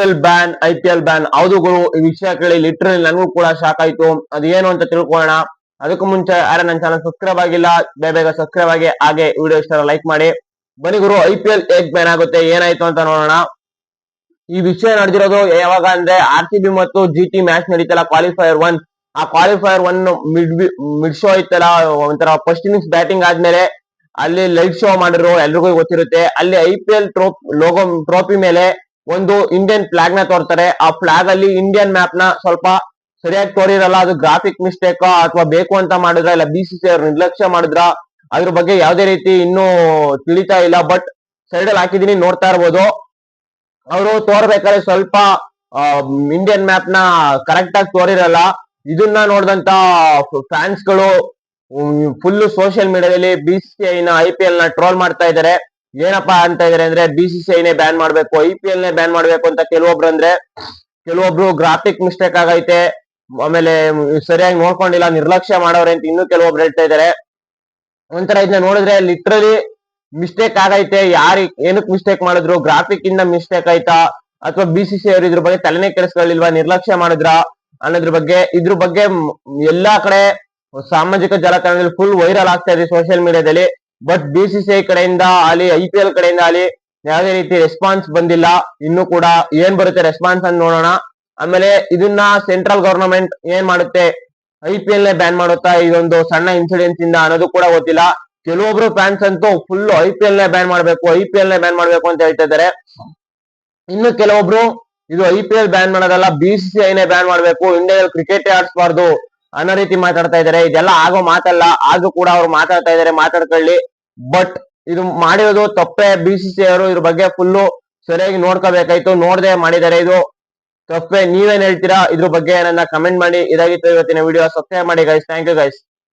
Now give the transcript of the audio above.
I P L ban ಹೌದು ಗುರು. ಈ ವಿಷಯ ಕೇಳಿ ಲಿಟ್ರಲಿ ನನಗೂ ಕೂಡ ಶಾಕ್ ಆಯ್ತು. ಅದೇನು ಅಂತ ತಿಳ್ಕೊಳ್ಳೋಣ. ಅದಕ್ಕೂ ಮುಂಚೆ ಯಾರು ನನ್ನ ಚಾನಲ್ ಸಬ್ಸ್ಕ್ರೈಬ್ ಆಗಿಲ್ಲ, ಬೇಗ ಸಬ್ಸ್ಕ್ರೈಬ್ ಆಗಿ, ಹಾಗೆ ವಿಡಿಯೋ ಇಷ್ಟ ಲೈಕ್ ಮಾಡಿ. ಬನ್ನಿ ಗುರು, ಐ ಪಿ ಎಲ್ ಹೇಗ್ ಬ್ಯಾನ್ ಆಗುತ್ತೆ, ಏನಾಯ್ತು ಅಂತ ನೋಡೋಣ. ಈ ವಿಷಯ ನಡೆದಿರೋದು ಯಾವಾಗ ಅಂದ್ರೆ RCB ಮತ್ತು GT ಮ್ಯಾಚ್ ನಡೀತಲ್ಲ, ಕ್ವಾಲಿಫೈಯರ್ 1. ಆ ಕ್ವಾಲಿಫೈಯರ್ 1 ಮಿಡ್ ಶೋ ಇತ್ತಲ್ಲ, ಒಂಥರ ಫಸ್ಟ್ ಇನ್ನಿಂಗ್ಸ್ ಬ್ಯಾಟಿಂಗ್ ಆದ್ಮೇಲೆ ಅಲ್ಲಿ ಲೈವ್ ಶೋ ಮಾಡಿರೋ ಎಲ್ರಿಗೂ ಗೊತ್ತಿರುತ್ತೆ. ಅಲ್ಲಿ IPL ಲೋಗೋ ಟ್ರೋಫಿ ಮೇಲೆ ಒಂದು ಇಂಡಿಯನ್ ಫ್ಲಾಗ್ ನ ತೋರ್ತಾರೆ. ಆ ಫ್ಲಾಗ್ ಅಲ್ಲಿ ಇಂಡಿಯನ್ ಮ್ಯಾಪ್ ನ ಸ್ವಲ್ಪ ಸರಿಯಾಗಿ ತೋರಿರಲ್ಲ. ಅದು ಗ್ರಾಫಿಕ್ ಮಿಸ್ಟೇಕ್ ಅಥವಾ ಬೇಕು ಅಂತ ಮಾಡಿದ್ರ, ಇಲ್ಲ BCCI ಅವ್ರು ನಿರ್ಲಕ್ಷ್ಯ ಮಾಡಿದ್ರ, ಅದ್ರ ಬಗ್ಗೆ ಯಾವ್ದೇ ರೀತಿ ಇನ್ನೂ ತಿಳಿತಾ ಇಲ್ಲ. ಬಟ್ ಸೈಡ್ ಅಲ್ಲಿ ಹಾಕಿದೀನಿ, ನೋಡ್ತಾ ಇರ್ಬೋದು. ಅವರು ತೋರ್ಬೇಕಾದ್ರೆ ಸ್ವಲ್ಪ ಇಂಡಿಯನ್ ಮ್ಯಾಪ್ ನ ಕರೆಕ್ಟ್ ಆಗಿ ತೋರಿರಲ್ಲ. ಇದನ್ನ ನೋಡಿದಂತ ಫ್ಯಾನ್ಸ್ ಗಳು ಫುಲ್ ಸೋಷಿಯಲ್ ಮೀಡಿಯಾದಲ್ಲಿ BCCI ನ IPL ನ ಟ್ರೋಲ್ ಮಾಡ್ತಾ ಇದ್ದಾರೆ. ಏನಪ್ಪಾ ಅಂತ ಇದಾರೆ ಅಂದ್ರೆ, BCCI ನೇ ಬ್ಯಾನ್ ಮಾಡ್ಬೇಕು, IPL ನೇ ಬ್ಯಾನ್ ಮಾಡ್ಬೇಕು ಅಂತ ಕೆಲವೊಬ್ರು ಅಂದ್ರೆ, ಕೆಲವೊಬ್ರು ಗ್ರಾಫಿಕ್ ಮಿಸ್ಟೇಕ್ ಆಗೈತೆ, ಆಮೇಲೆ ಸರಿಯಾಗಿ ನೋಡ್ಕೊಂಡಿಲ್ಲ, ನಿರ್ಲಕ್ಷ್ಯ ಮಾಡೋರೆ ಅಂತ ಇನ್ನು ಕೆಲವೊಬ್ರು ಹೇಳ್ತಾ ಇದಾರೆ. ಒಂಥರ ಇದನ್ನ ನೋಡಿದ್ರೆ ಲಿಟ್ರಲಿ ಮಿಸ್ಟೇಕ್ ಆಗೈತೆ. ಏನಕ್ ಮಿಸ್ಟೇಕ್ ಮಾಡಿದ್ರು, ಗ್ರಾಫಿಕ್ ಇಂದ ಮಿಸ್ಟೇಕ್ ಆಯ್ತಾ, ಅಥವಾ BCCI ಅವರು ಇದ್ರ ಬಗ್ಗೆ ತಲೆನೇ ಕೆಡಿಸ್ಕೊಳ್ಳಿಲ್ವಾ, ನಿರ್ಲಕ್ಷ್ಯ ಮಾಡಿದ್ರ ಅನ್ನೋದ್ರ ಬಗ್ಗೆ, ಇದ್ರ ಬಗ್ಗೆ ಎಲ್ಲಾ ಕಡೆ ಸಾಮಾಜಿಕ ಜಾಲತಾಣದಲ್ಲಿ ಫುಲ್ ವೈರಲ್ ಆಗ್ತಾ ಇದೆ ಸೋಷಿಯಲ್ ಮೀಡಿಯಾದಲ್ಲಿ. ಬಟ್ BCCI ಕಡೆಯಿಂದ ಅಲ್ಲಿ, IPL ಕಡೆಯಿಂದ ಅಲ್ಲಿ ಯಾವುದೇ ರೀತಿ ರೆಸ್ಪಾನ್ಸ್ ಬಂದಿಲ್ಲ. ಇನ್ನು ಕೂಡ ಏನ್ ಬರುತ್ತೆ ರೆಸ್ಪಾನ್ಸ್ ಅಂತ ನೋಡೋಣ. ಆಮೇಲೆ ಇದನ್ನ ಸೆಂಟ್ರಲ್ ಗವರ್ನಮೆಂಟ್ ಏನ್ ಮಾಡುತ್ತೆ, IPL ನೇ ಬ್ಯಾನ್ ಮಾಡುತ್ತಾ ಇದೊಂದು ಸಣ್ಣ ಇನ್ಸಿಡೆನ್ಸ್ ಇಂದ ಅನ್ನೋದು ಕೂಡ ಗೊತ್ತಿಲ್ಲ. ಕೆಲವೊಬ್ರು ಫ್ಯಾನ್ಸ್ ಅಂತೂ ಫುಲ್ IPL ನೇ ಬ್ಯಾನ್ ಮಾಡ್ಬೇಕು, IPL ನೇ ಬ್ಯಾನ್ ಮಾಡ್ಬೇಕು ಅಂತ ಹೇಳ್ತಾ ಇದ್ದಾರೆ. ಇನ್ನು ಕೆಲವೊಬ್ರು ಇದು IPL ಬ್ಯಾನ್ ಮಾಡೋದಲ್ಲ, BCCI ನೇ ಬ್ಯಾನ್ ಮಾಡ್ಬೇಕು, ಇಂಡಿಯಾದಲ್ಲಿ ಕ್ರಿಕೆಟ್ ಆಡಿಸಬಾರ್ದು ಅನ್ನೋ ರೀತಿ ಮಾತಾಡ್ತಾ ಇದ್ದಾರೆ. ಇದೆಲ್ಲ ಆಗೋ ಮಾತಲ್ಲ, ಆದ್ರೂ ಕೂಡ ಅವ್ರು ಮಾತಾಡ್ತಾ ಇದ್ದಾರೆ, ಮಾತಾಡ್ಕೊಳ್ಳಿ. ಬಟ್ ಇದು ಮಾಡಿರೋದು ತಪ್ಪೇ. BCCI ಅವರು ಇದ್ರ ಬಗ್ಗೆ ಫುಲ್ಲು ಸರಿಯಾಗಿ ನೋಡ್ಕೋಬೇಕಾಯ್ತು, ನೋಡದೆ ಮಾಡಿದ್ದಾರೆ. ಇದು ತಪ್ಪೇ. ನೀವೇನ್ ಹೇಳ್ತೀರಾ ಇದ್ರ ಬಗ್ಗೆ? ನನ್ನ ಕಮೆಂಟ್ ಮಾಡಿ. ಇದಾಗಿತ್ತು ಇವತ್ತಿನ ವಿಡಿಯೋ. ಸಬ್ಸ್ಕ್ರೈಬ್ ಮಾಡಿ ಗೈಸ್. Thank you guys.